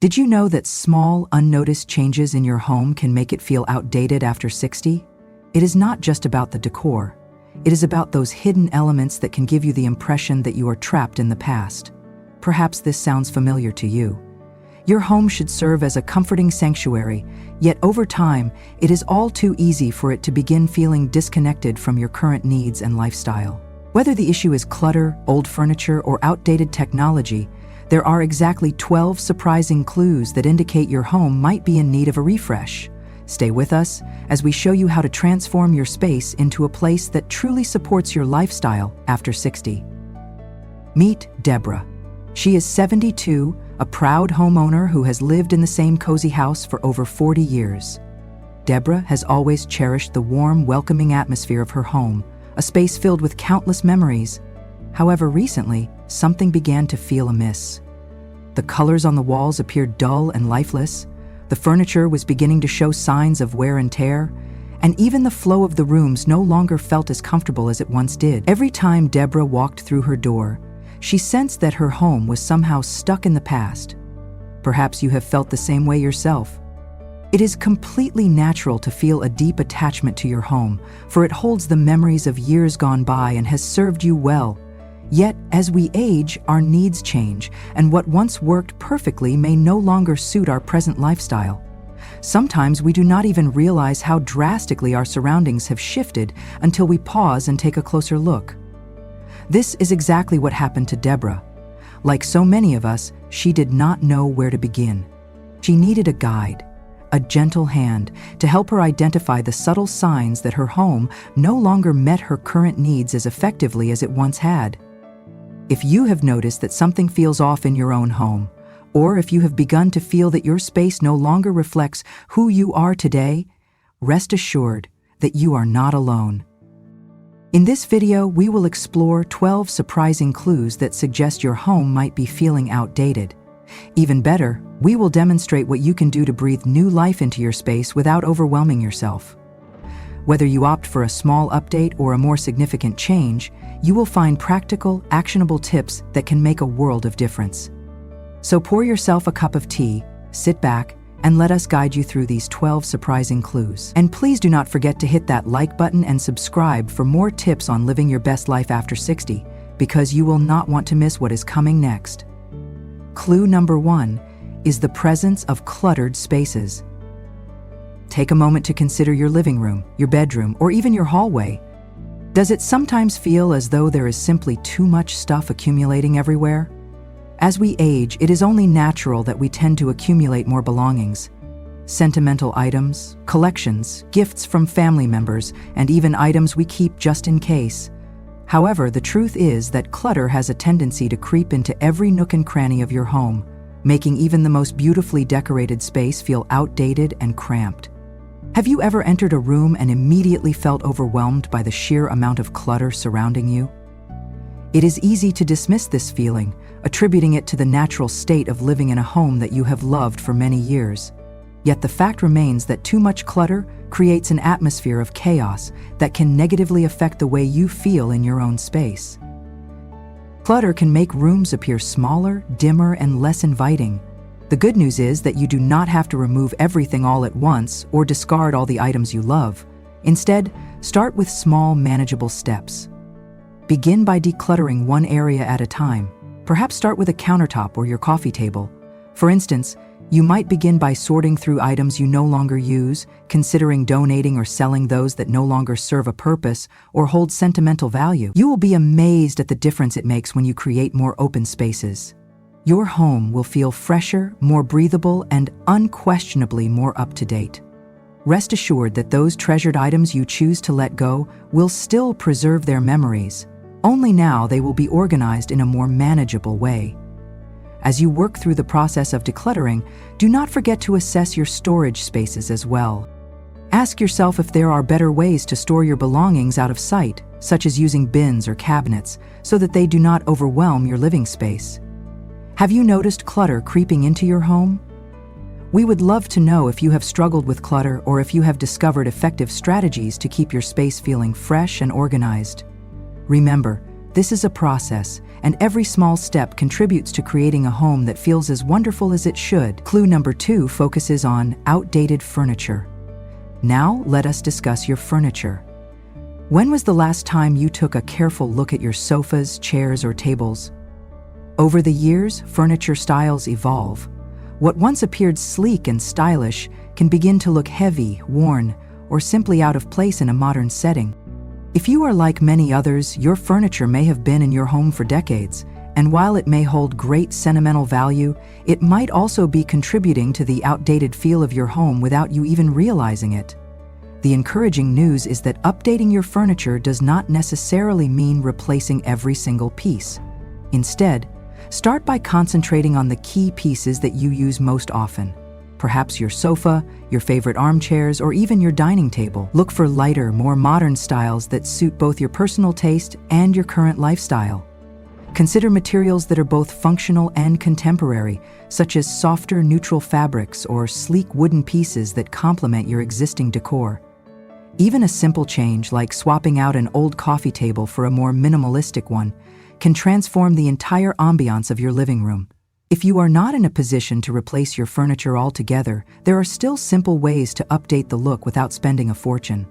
Did you know that small, unnoticed changes in your home can make it feel outdated after 60? It is not just about the decor. It is about those hidden elements that can give you the impression that you are trapped in the past. Perhaps this sounds familiar to you. Your home should serve as a comforting sanctuary, yet over time, it is all too easy for it to begin feeling disconnected from your current needs and lifestyle. Whether the issue is clutter, old furniture, or outdated technology, there are exactly 12 surprising clues that indicate your home might be in need of a refresh. Stay with us as we show you how to transform your space into a place that truly supports your lifestyle after 60. Meet Deborah. She is 72, a proud homeowner who has lived in the same cozy house for over 40 years. Deborah has always cherished the warm, welcoming atmosphere of her home, a space filled with countless memories. However, recently, something began to feel amiss. The colors on the walls appeared dull and lifeless, the furniture was beginning to show signs of wear and tear, and even the flow of the rooms no longer felt as comfortable as it once did. Every time Deborah walked through her door, she sensed that her home was somehow stuck in the past. Perhaps you have felt the same way yourself. It is completely natural to feel a deep attachment to your home, for it holds the memories of years gone by and has served you well. Yet, as we age, our needs change, and what once worked perfectly may no longer suit our present lifestyle. Sometimes we do not even realize how drastically our surroundings have shifted until we pause and take a closer look. This is exactly what happened to Deborah. Like so many of us, she did not know where to begin. She needed a guide, a gentle hand, to help her identify the subtle signs that her home no longer met her current needs as effectively as it once had. If you have noticed that something feels off in your own home, or if you have begun to feel that your space no longer reflects who you are today, rest assured that you are not alone. In this video, we will explore 12 surprising clues that suggest your home might be feeling outdated. Even better, we will demonstrate what you can do to breathe new life into your space without overwhelming yourself. Whether you opt for a small update or a more significant change, you will find practical, actionable tips that can make a world of difference. So pour yourself a cup of tea, sit back, and let us guide you through these 12 surprising clues. And please do not forget to hit that like button and subscribe for more tips on living your best life after 60, because you will not want to miss what is coming next. Clue number 1 is the presence of cluttered spaces. Take a moment to consider your living room, your bedroom, or even your hallway. Does it sometimes feel as though there is simply too much stuff accumulating everywhere? As we age, it is only natural that we tend to accumulate more belongings. Sentimental items, collections, gifts from family members, and even items we keep just in case. However, the truth is that clutter has a tendency to creep into every nook and cranny of your home, making even the most beautifully decorated space feel outdated and cramped. Have you ever entered a room and immediately felt overwhelmed by the sheer amount of clutter surrounding you? It is easy to dismiss this feeling, attributing it to the natural state of living in a home that you have loved for many years. Yet the fact remains that too much clutter creates an atmosphere of chaos that can negatively affect the way you feel in your own space. Clutter can make rooms appear smaller, dimmer, and less inviting. The good news is that you do not have to remove everything all at once or discard all the items you love. Instead, start with small, manageable steps. Begin by decluttering one area at a time. Perhaps start with a countertop or your coffee table. For instance, you might begin by sorting through items you no longer use, considering donating or selling those that no longer serve a purpose or hold sentimental value. You will be amazed at the difference it makes when you create more open spaces. Your home will feel fresher, more breathable, and unquestionably more up-to-date. Rest assured that those treasured items you choose to let go will still preserve their memories. Only now they will be organized in a more manageable way. As you work through the process of decluttering, do not forget to assess your storage spaces as well. Ask yourself if there are better ways to store your belongings out of sight, such as using bins or cabinets, so that they do not overwhelm your living space. Have you noticed clutter creeping into your home? We would love to know if you have struggled with clutter or if you have discovered effective strategies to keep your space feeling fresh and organized. Remember, This is a process, and every small step contributes to creating a home that feels as wonderful as it should. Clue number 2 focuses on outdated furniture. Now, let us discuss your furniture. When was the last time you took a careful look at your sofas, chairs, or tables? Over the years, furniture styles evolve. What once appeared sleek and stylish can begin to look heavy, worn, or simply out of place in a modern setting. If you are like many others, your furniture may have been in your home for decades, and while it may hold great sentimental value, it might also be contributing to the outdated feel of your home without you even realizing it. The encouraging news is that updating your furniture does not necessarily mean replacing every single piece. Instead, start by concentrating on the key pieces that you use most often. Perhaps your sofa, your favorite armchairs, or even your dining table. Look for lighter, more modern styles that suit both your personal taste and your current lifestyle. Consider materials that are both functional and contemporary, such as softer, neutral fabrics or sleek wooden pieces that complement your existing decor. Even a simple change like swapping out an old coffee table for a more minimalistic one can transform the entire ambiance of your living room. If you are not in a position to replace your furniture altogether, there are still simple ways to update the look without spending a fortune.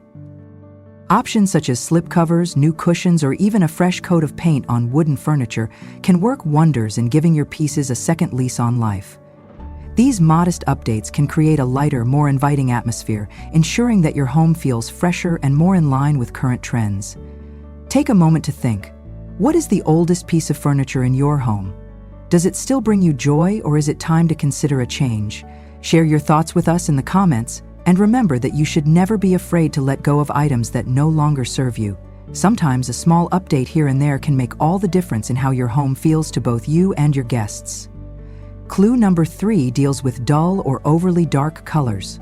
Options such as slipcovers, new cushions, or even a fresh coat of paint on wooden furniture can work wonders in giving your pieces a second lease on life. These modest updates can create a lighter, more inviting atmosphere, ensuring that your home feels fresher and more in line with current trends. Take a moment to think. What is the oldest piece of furniture in your home? Does it still bring you joy, or is it time to consider a change? Share your thoughts with us in the comments, and remember that you should never be afraid to let go of items that no longer serve you. Sometimes a small update here and there can make all the difference in how your home feels to both you and your guests. Clue number 3 deals with dull or overly dark colors.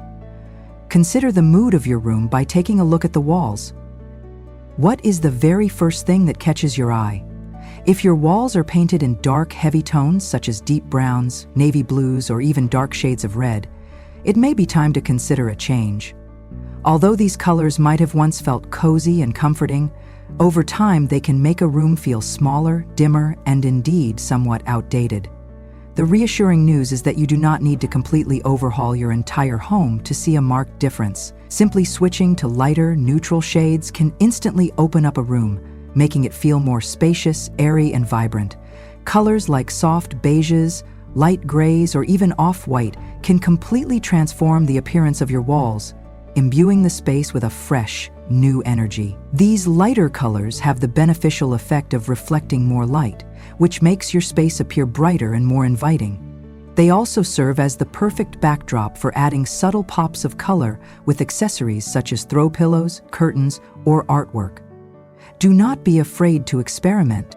Consider the mood of your room by taking a look at the walls. What is the very first thing that catches your eye? If your walls are painted in dark, heavy tones such as deep browns, navy blues, or even dark shades of red, it may be time to consider a change. Although these colors might have once felt cozy and comforting, over time they can make a room feel smaller, dimmer, and indeed somewhat outdated. The reassuring news is that you do not need to completely overhaul your entire home to see a marked difference. Simply switching to lighter, neutral shades can instantly open up a room, making it feel more spacious, airy, and vibrant. Colors like soft beiges, light grays, or even off-white can completely transform the appearance of your walls, imbuing the space with a fresh, new energy. These lighter colors have the beneficial effect of reflecting more light, which makes your space appear brighter and more inviting. They also serve as the perfect backdrop for adding subtle pops of color with accessories such as throw pillows, curtains, or artwork. Do not be afraid to experiment.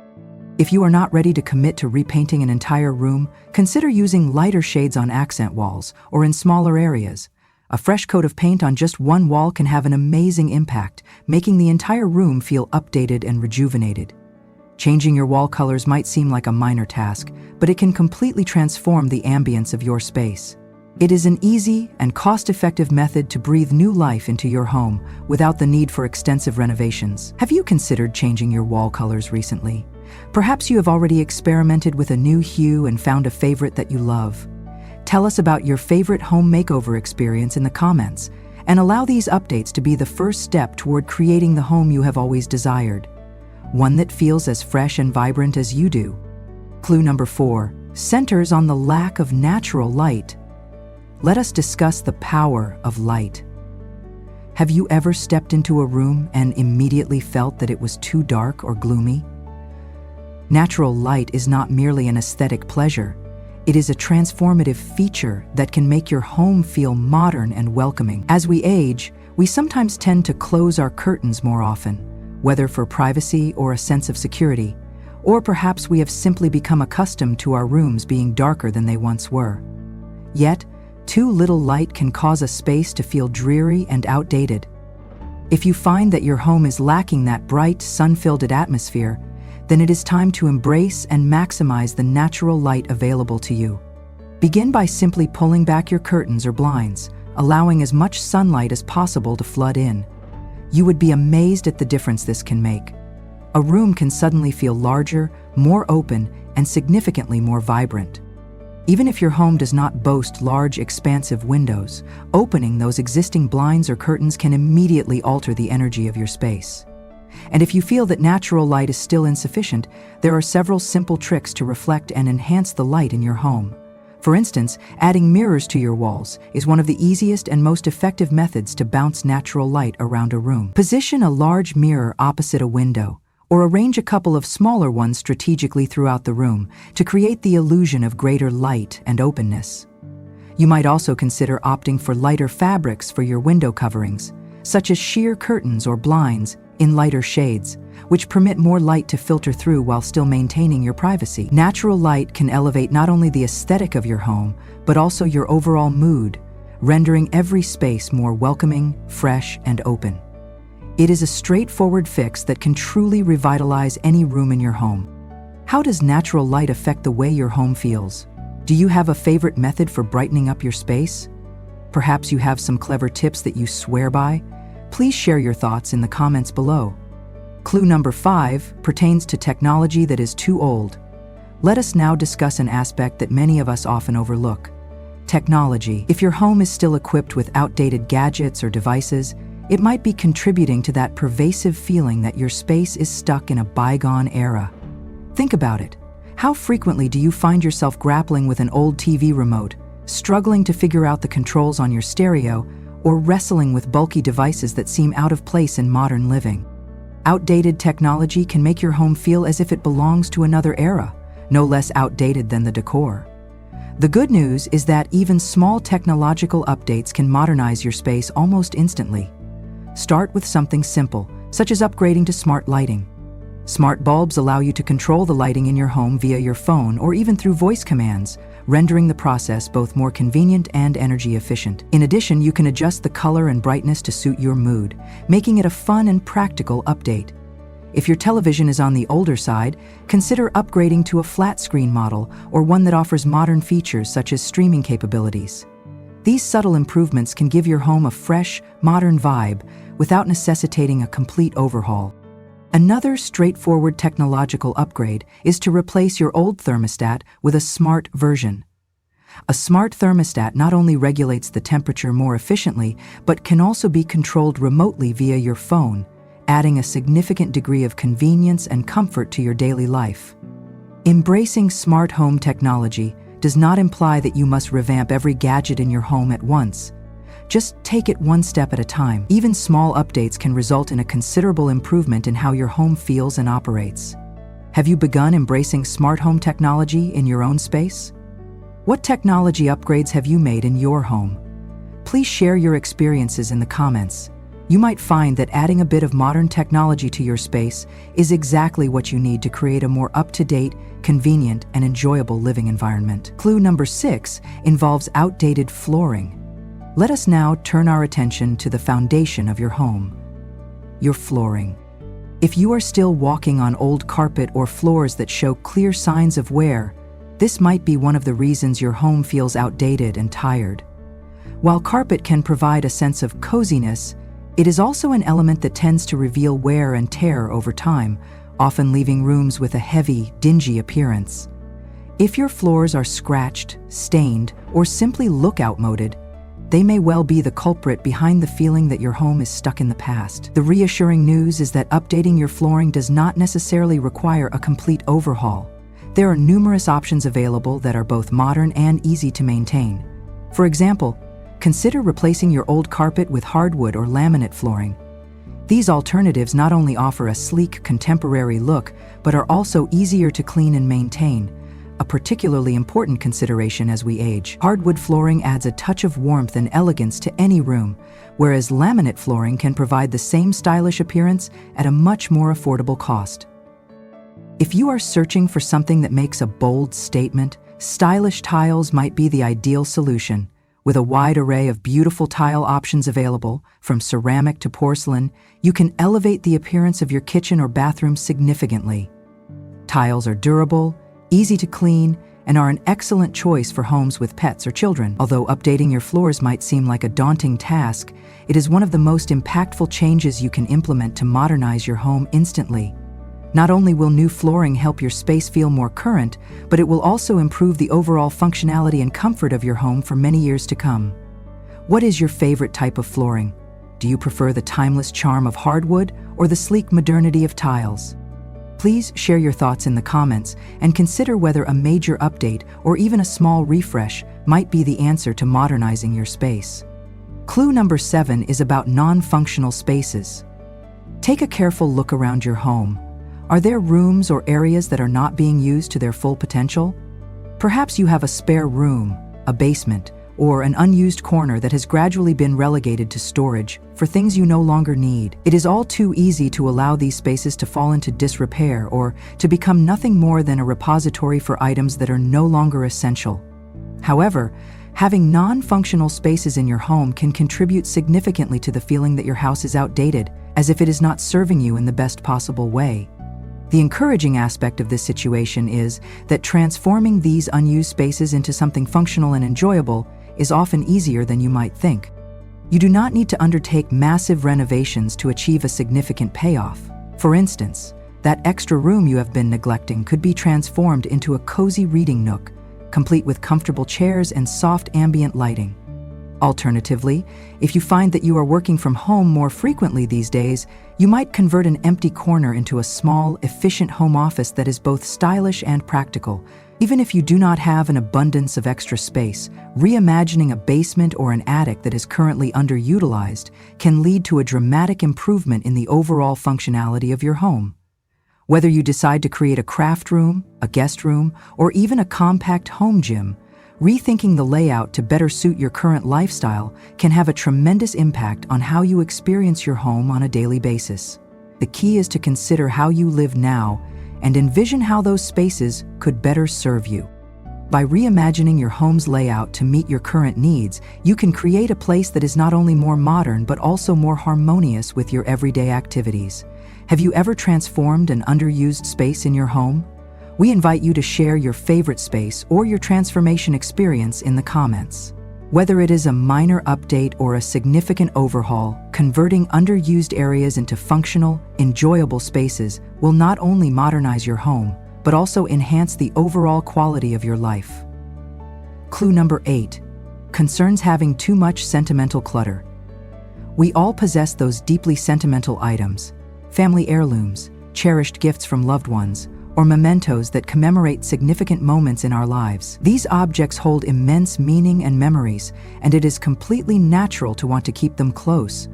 If you are not ready to commit to repainting an entire room, consider using lighter shades on accent walls or in smaller areas. A fresh coat of paint on just one wall can have an amazing impact, making the entire room feel updated and rejuvenated. Changing your wall colors might seem like a minor task, but it can completely transform the ambience of your space. It is an easy and cost-effective method to breathe new life into your home without the need for extensive renovations. Have you considered changing your wall colors recently? Perhaps you have already experimented with a new hue and found a favorite that you love. Tell us about your favorite home makeover experience in the comments, and allow these updates to be the first step toward creating the home you have always desired, one that feels as fresh and vibrant as you do. Clue number 4 centers on the lack of natural light. Let us discuss the power of light. Have you ever stepped into a room and immediately felt that it was too dark or gloomy? Natural light is not merely an aesthetic pleasure. It is a transformative feature that can make your home feel modern and welcoming. As we age, we sometimes tend to close our curtains more often, whether for privacy or a sense of security, or perhaps we have simply become accustomed to our rooms being darker than they once were. Yet, too little light can cause a space to feel dreary and outdated. If you find that your home is lacking that bright, sun-filled atmosphere, then it is time to embrace and maximize the natural light available to you. Begin by simply pulling back your curtains or blinds, allowing as much sunlight as possible to flood in. You would be amazed at the difference this can make. a room can suddenly feel larger, more open, and significantly more vibrant. Even if your home does not boast large, expansive windows, opening those existing blinds or curtains can immediately alter the energy of your space. And if you feel that natural light is still insufficient, there are several simple tricks to reflect and enhance the light in your home. For instance, adding mirrors to your walls is one of the easiest and most effective methods to bounce natural light around a room. Position a large mirror opposite a window, or arrange a couple of smaller ones strategically throughout the room to create the illusion of greater light and openness. You might also consider opting for lighter fabrics for your window coverings, such as sheer curtains or blinds in lighter shades, which permit more light to filter through while still maintaining your privacy. Natural light can elevate not only the aesthetic of your home, but also your overall mood, rendering every space more welcoming, fresh, and open. It is a straightforward fix that can truly revitalize any room in your home. How does natural light affect the way your home feels? Do you have a favorite method for brightening up your space? Perhaps you have some clever tips that you swear by? Please share your thoughts in the comments below. Clue number 5 pertains to technology that is too old. Let us now discuss an aspect that many of us often overlook: technology. If your home is still equipped with outdated gadgets or devices, it might be contributing to that pervasive feeling that your space is stuck in a bygone era. Think about it. How frequently do you find yourself grappling with an old TV remote, struggling to figure out the controls on your stereo, or wrestling with bulky devices that seem out of place in modern living? Outdated technology can make your home feel as if it belongs to another era, no less outdated than the decor. The good news is that even small technological updates can modernize your space almost instantly. Start with something simple, such as upgrading to smart lighting. Smart bulbs allow you to control the lighting in your home via your phone or even through voice commands, rendering the process both more convenient and energy efficient. In addition, you can adjust the color and brightness to suit your mood, making it a fun and practical update. If your television is on the older side, consider upgrading to a flat screen model or one that offers modern features such as streaming capabilities. These subtle improvements can give your home a fresh, modern vibe without necessitating a complete overhaul. Another straightforward technological upgrade is to replace your old thermostat with a smart version. A smart thermostat not only regulates the temperature more efficiently, but can also be controlled remotely via your phone, adding a significant degree of convenience and comfort to your daily life. Embracing smart home technology does not imply that you must revamp every gadget in your home at once. Just take it one step at a time. Even small updates can result in a considerable improvement in how your home feels and operates. Have you begun embracing smart home technology in your own space? What technology upgrades have you made in your home? Please share your experiences in the comments. You might find that adding a bit of modern technology to your space is exactly what you need to create a more up-to-date, convenient, and enjoyable living environment. Clue number 6 involves outdated flooring. Let us now turn our attention to the foundation of your home: your flooring. If you are still walking on old carpet or floors that show clear signs of wear, this might be one of the reasons your home feels outdated and tired. While carpet can provide a sense of coziness, it is also an element that tends to reveal wear and tear over time, often leaving rooms with a heavy, dingy appearance. If your floors are scratched, stained, or simply look outmoded, they may well be the culprit behind the feeling that your home is stuck in the past. The reassuring news is that updating your flooring does not necessarily require a complete overhaul. There are numerous options available that are both modern and easy to maintain. For example, consider replacing your old carpet with hardwood or laminate flooring. These alternatives not only offer a sleek, contemporary look, but are also easier to clean and maintain, a particularly important consideration as we age. Hardwood flooring adds a touch of warmth and elegance to any room, whereas laminate flooring can provide the same stylish appearance at a much more affordable cost. If you are searching for something that makes a bold statement, stylish tiles might be the ideal solution. With a wide array of beautiful tile options available, from ceramic to porcelain, you can elevate the appearance of your kitchen or bathroom significantly. Tiles are durable, easy to clean, and are an excellent choice for homes with pets or children. Although updating your floors might seem like a daunting task, it is one of the most impactful changes you can implement to modernize your home instantly. Not only will new flooring help your space feel more current, but it will also improve the overall functionality and comfort of your home for many years to come. What is your favorite type of flooring? Do you prefer the timeless charm of hardwood or the sleek modernity of tiles? Please share your thoughts in the comments and consider whether a major update or even a small refresh might be the answer to modernizing your space. Clue number 7 is about non-functional spaces. Take a careful look around your home. Are there rooms or areas that are not being used to their full potential? Perhaps you have a spare room, a basement, or an unused corner that has gradually been relegated to storage for things you no longer need. It is all too easy to allow these spaces to fall into disrepair or to become nothing more than a repository for items that are no longer essential. However, having non-functional spaces in your home can contribute significantly to the feeling that your house is outdated, as if it is not serving you in the best possible way. The encouraging aspect of this situation is that transforming these unused spaces into something functional and enjoyable is often easier than you might think. You do not need to undertake massive renovations to achieve a significant payoff. For instance, that extra room you have been neglecting could be transformed into a cozy reading nook, complete with comfortable chairs and soft ambient lighting. Alternatively, if you find that you are working from home more frequently these days, you might convert an empty corner into a small, efficient home office that is both stylish and practical. Even if you do not have an abundance of extra space, reimagining a basement or an attic that is currently underutilized can lead to a dramatic improvement in the overall functionality of your home. Whether you decide to create a craft room, a guest room, or even a compact home gym, rethinking the layout to better suit your current lifestyle can have a tremendous impact on how you experience your home on a daily basis. The key is to consider how you live now and envision how those spaces could better serve you. By reimagining your home's layout to meet your current needs, you can create a place that is not only more modern but also more harmonious with your everyday activities. Have you ever transformed an underused space in your home? We invite you to share your favorite space or your transformation experience in the comments. Whether it is a minor update or a significant overhaul, converting underused areas into functional, enjoyable spaces will not only modernize your home, but also enhance the overall quality of your life. Clue number 8. Concerns having too much sentimental clutter. We all possess those deeply sentimental items, family heirlooms, cherished gifts from loved ones, or mementos that commemorate significant moments in our lives. These objects hold immense meaning and memories, and it is completely natural to want to keep them close.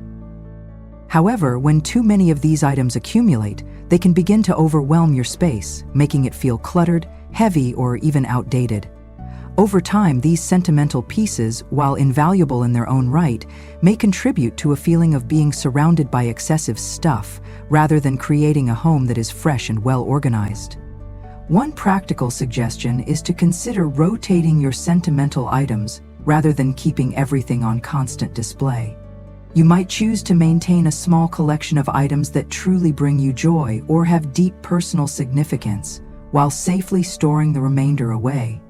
However, when too many of these items accumulate, they can begin to overwhelm your space, making it feel cluttered, heavy, or even outdated. Over time, these sentimental pieces, while invaluable in their own right, may contribute to a feeling of being surrounded by excessive stuff, rather than creating a home that is fresh and well organized. One practical suggestion is to consider rotating your sentimental items rather than keeping everything on constant display. You might choose to maintain a small collection of items that truly bring you joy or have deep personal significance, while safely storing the remainder away.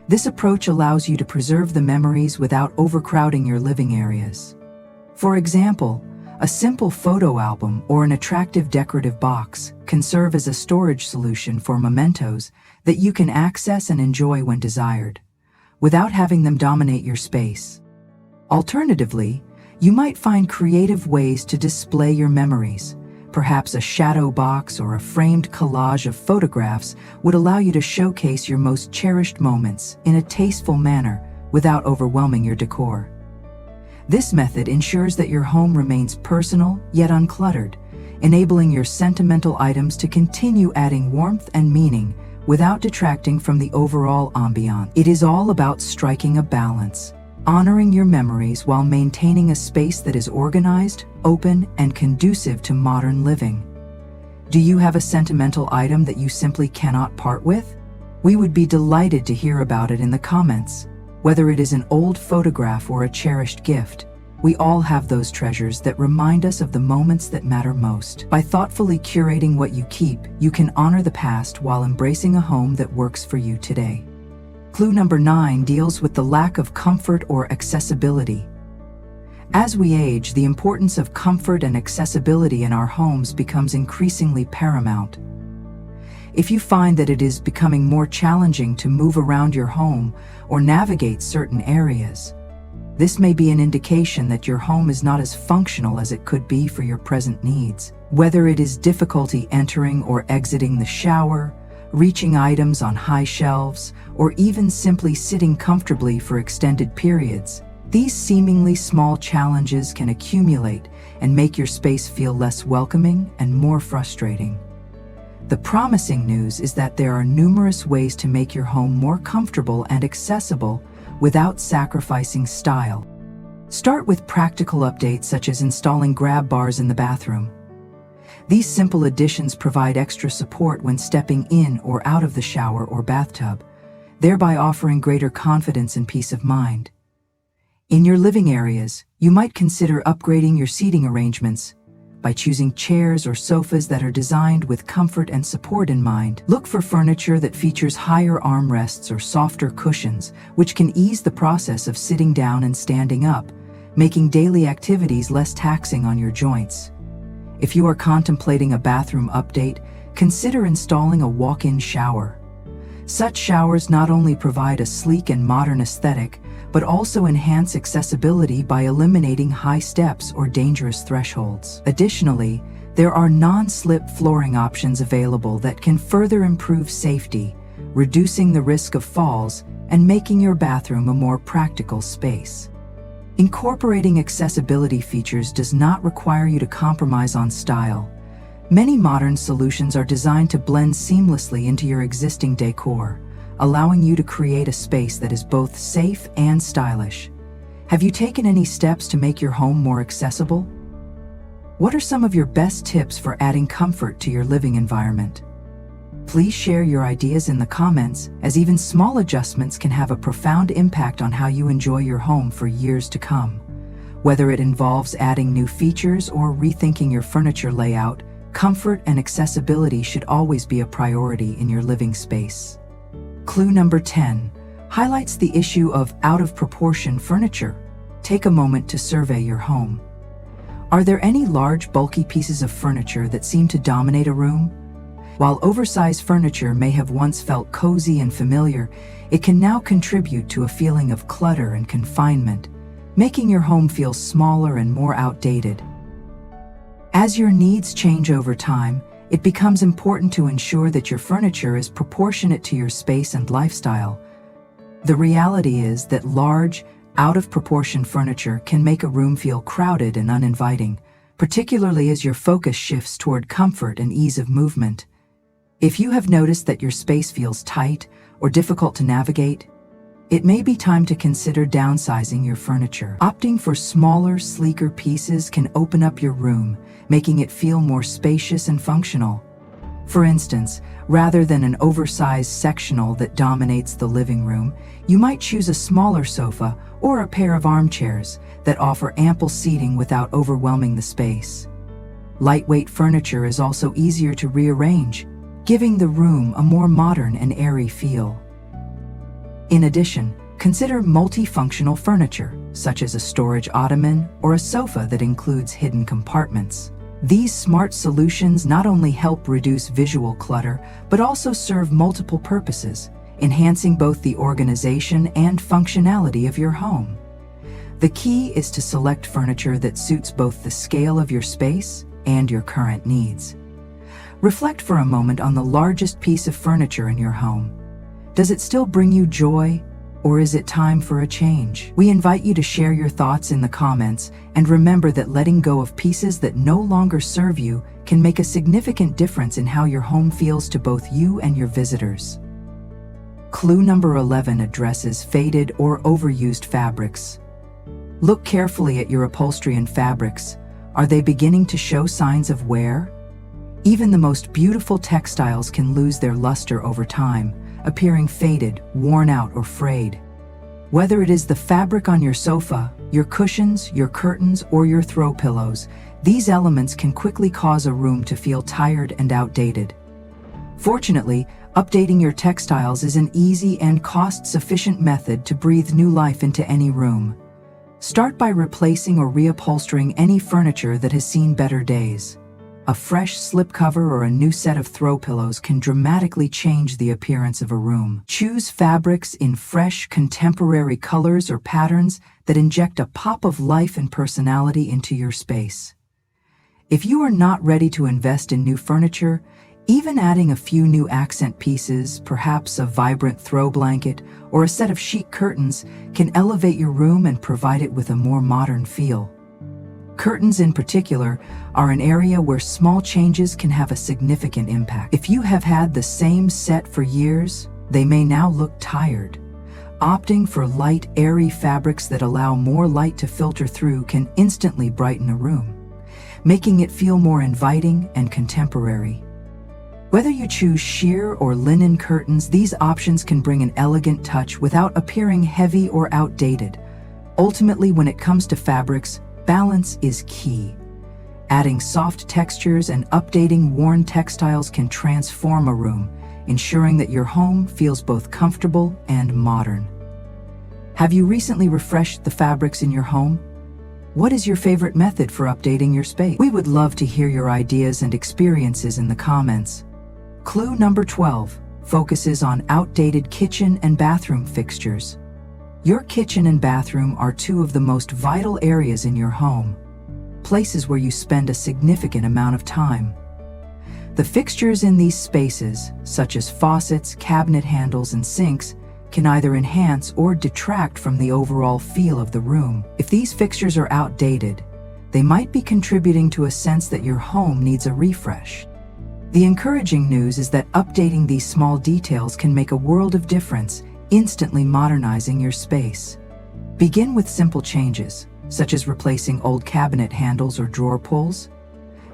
This approach allows you to preserve the memories without overcrowding your living areas. For example, a simple photo album or an attractive decorative box can serve as a storage solution for mementos that you can access and enjoy when desired, without having them dominate your space. Alternatively, you might find creative ways to display your memories. Perhaps a shadow box or a framed collage of photographs would allow you to showcase your most cherished moments in a tasteful manner without overwhelming your decor. This method ensures that your home remains personal yet uncluttered, enabling your sentimental items to continue adding warmth and meaning without detracting from the overall ambiance. It is all about striking a balance, honoring your memories while maintaining a space that is organized, open, and conducive to modern living. Do you have a sentimental item that you simply cannot part with? We would be delighted to hear about it in the comments. Whether it is an old photograph or a cherished gift, we all have those treasures that remind us of the moments that matter most. By thoughtfully curating what you keep, you can honor the past while embracing a home that works for you today. Clue number 9 deals with the lack of comfort or accessibility. As we age, the importance of comfort and accessibility in our homes becomes increasingly paramount. If you find that it is becoming more challenging to move around your home or navigate certain areas, this may be an indication that your home is not as functional as it could be for your present needs. Whether it is difficulty entering or exiting the shower, reaching items on high shelves, or even simply sitting comfortably for extended periods, these seemingly small challenges can accumulate and make your space feel less welcoming and more frustrating. The promising news is that there are numerous ways to make your home more comfortable and accessible without sacrificing style. Start with practical updates such as installing grab bars in the bathroom. These simple additions provide extra support when stepping in or out of the shower or bathtub, thereby offering greater confidence and peace of mind. In your living areas, you might consider upgrading your seating arrangements by choosing chairs or sofas that are designed with comfort and support in mind. Look for furniture that features higher armrests or softer cushions, which can ease the process of sitting down and standing up, making daily activities less taxing on your joints. If you are contemplating a bathroom update, consider installing a walk-in shower. Such showers not only provide a sleek and modern aesthetic, but also enhance accessibility by eliminating high steps or dangerous thresholds. Additionally, there are non-slip flooring options available that can further improve safety, reducing the risk of falls and making your bathroom a more practical space. Incorporating accessibility features does not require you to compromise on style. Many modern solutions are designed to blend seamlessly into your existing decor, allowing you to create a space that is both safe and stylish. Have you taken any steps to make your home more accessible? What are some of your best tips for adding comfort to your living environment? Please share your ideas in the comments, as even small adjustments can have a profound impact on how you enjoy your home for years to come. Whether it involves adding new features or rethinking your furniture layout, comfort and accessibility should always be a priority in your living space. Clue number 10 highlights the issue of out-of-proportion furniture. Take a moment to survey your home. Are there any large, bulky pieces of furniture that seem to dominate a room? While oversized furniture may have once felt cozy and familiar, it can now contribute to a feeling of clutter and confinement, making your home feel smaller and more outdated. As your needs change over time, it becomes important to ensure that your furniture is proportionate to your space and lifestyle. The reality is that large, out-of-proportion furniture can make a room feel crowded and uninviting, particularly as your focus shifts toward comfort and ease of movement. If you have noticed that your space feels tight or difficult to navigate, it may be time to consider downsizing your furniture. Opting for smaller, sleeker pieces can open up your room, making it feel more spacious and functional. For instance, rather than an oversized sectional that dominates the living room, you might choose a smaller sofa or a pair of armchairs that offer ample seating without overwhelming the space. Lightweight furniture is also easier to rearrange, giving the room a more modern and airy feel. In addition, consider multifunctional furniture, such as a storage ottoman or a sofa that includes hidden compartments. These smart solutions not only help reduce visual clutter, but also serve multiple purposes, enhancing both the organization and functionality of your home. The key is to select furniture that suits both the scale of your space and your current needs. Reflect for a moment on the largest piece of furniture in your home. Does it still bring you joy, or is it time for a change? We invite you to share your thoughts in the comments, and remember that letting go of pieces that no longer serve you can make a significant difference in how your home feels to both you and your visitors. Clue number 11 addresses faded or overused fabrics. Look carefully at your upholstery and fabrics. Are they beginning to show signs of wear? Even the most beautiful textiles can lose their luster over time, appearing faded, worn out, or frayed. Whether it is the fabric on your sofa, your cushions, your curtains, or your throw pillows, these elements can quickly cause a room to feel tired and outdated. Fortunately, updating your textiles is an easy and cost-efficient method to breathe new life into any room. Start by replacing or reupholstering any furniture that has seen better days. A fresh slipcover or a new set of throw pillows can dramatically change the appearance of a room. Choose fabrics in fresh, contemporary colors or patterns that inject a pop of life and personality into your space. If you are not ready to invest in new furniture, even adding a few new accent pieces, perhaps a vibrant throw blanket or a set of chic curtains, can elevate your room and provide it with a more modern feel. Curtains in particular are an area where small changes can have a significant impact. If you have had the same set for years, they may now look tired. Opting for light, airy fabrics that allow more light to filter through can instantly brighten a room, making it feel more inviting and contemporary. Whether you choose sheer or linen curtains, these options can bring an elegant touch without appearing heavy or outdated. Ultimately, when it comes to fabrics, balance is key. Adding soft textures and updating worn textiles can transform a room, ensuring that your home feels both comfortable and modern. Have you recently refreshed the fabrics in your home? What is your favorite method for updating your space? We would love to hear your ideas and experiences in the comments. Clue number 12 focuses on outdated kitchen and bathroom fixtures. Your kitchen and bathroom are two of the most vital areas in your home, places where you spend a significant amount of time. The fixtures in these spaces, such as faucets, cabinet handles, and sinks, can either enhance or detract from the overall feel of the room. If these fixtures are outdated, they might be contributing to a sense that your home needs a refresh. The encouraging news is that updating these small details can make a world of difference, instantly modernizing your space. Begin with simple changes, such as replacing old cabinet handles or drawer pulls.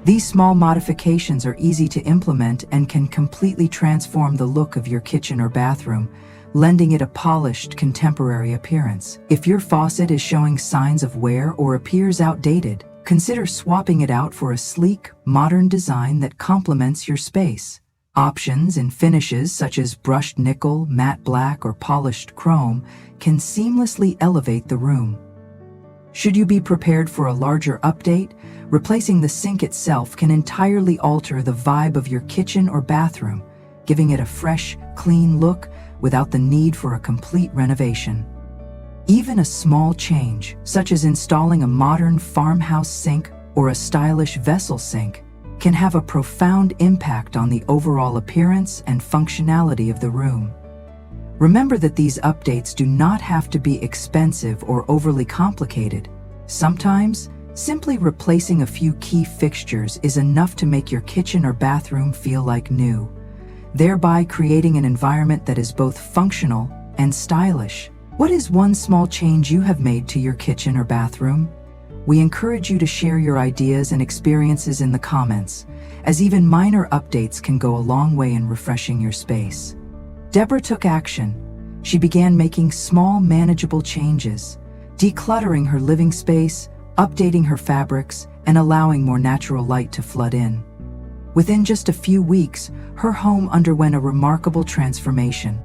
These small modifications are easy to implement and can completely transform the look of your kitchen or bathroom, lending it a polished, contemporary appearance. If your faucet is showing signs of wear or appears outdated, consider swapping it out for a sleek, modern design that complements your space. Options in finishes such as brushed nickel, matte black, or polished chrome can seamlessly elevate the room. Should you be prepared for a larger update, replacing the sink itself can entirely alter the vibe of your kitchen or bathroom, giving it a fresh, clean look without the need for a complete renovation. Even a small change, such as installing a modern farmhouse sink or a stylish vessel sink, can have a profound impact on the overall appearance and functionality of the room. Remember that these updates do not have to be expensive or overly complicated. Sometimes, simply replacing a few key fixtures is enough to make your kitchen or bathroom feel like new, thereby creating an environment that is both functional and stylish. What is one small change you have made to your kitchen or bathroom? We encourage you to share your ideas and experiences in the comments, as even minor updates can go a long way in refreshing your space. Deborah took action. She began making small, manageable changes, decluttering her living space, updating her fabrics, and allowing more natural light to flood in. Within just a few weeks, her home underwent a remarkable transformation.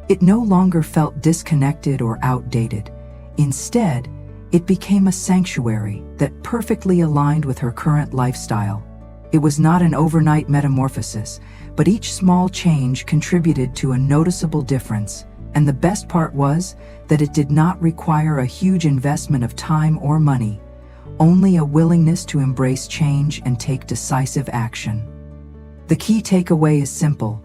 It no longer felt disconnected or outdated. Instead, it became a sanctuary that perfectly aligned with her current lifestyle. It was not an overnight metamorphosis, but each small change contributed to a noticeable difference, and the best part was that it did not require a huge investment of time or money, only a willingness to embrace change and take decisive action. The key takeaway is simple.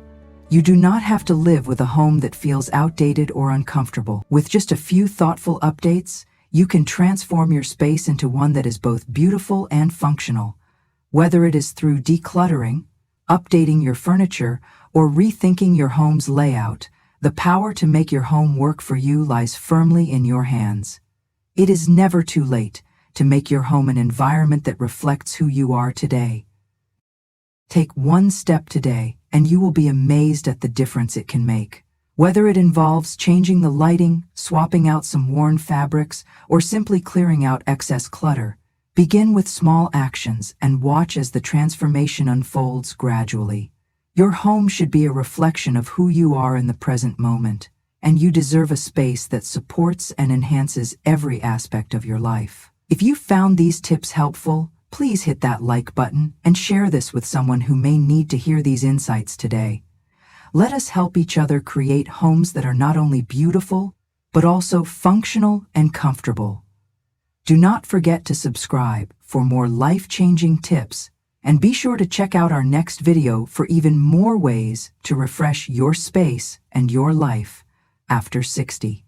You do not have to live with a home that feels outdated or uncomfortable. With just a few thoughtful updates, you can transform your space into one that is both beautiful and functional. Whether it is through decluttering, updating your furniture, or rethinking your home's layout, the power to make your home work for you lies firmly in your hands. It is never too late to make your home an environment that reflects who you are today. Take one step today, and you will be amazed at the difference it can make. Whether it involves changing the lighting, swapping out some worn fabrics, or simply clearing out excess clutter, begin with small actions and watch as the transformation unfolds gradually. Your home should be a reflection of who you are in the present moment. and you deserve a space that supports and enhances every aspect of your life. If you found these tips helpful, please hit that like button and share this with someone who may need to hear these insights today. Let us help each other create homes that are not only beautiful, but also functional and comfortable. Do not forget to subscribe for more life-changing tips, and be sure to check out our next video for even more ways to refresh your space and your life after 60.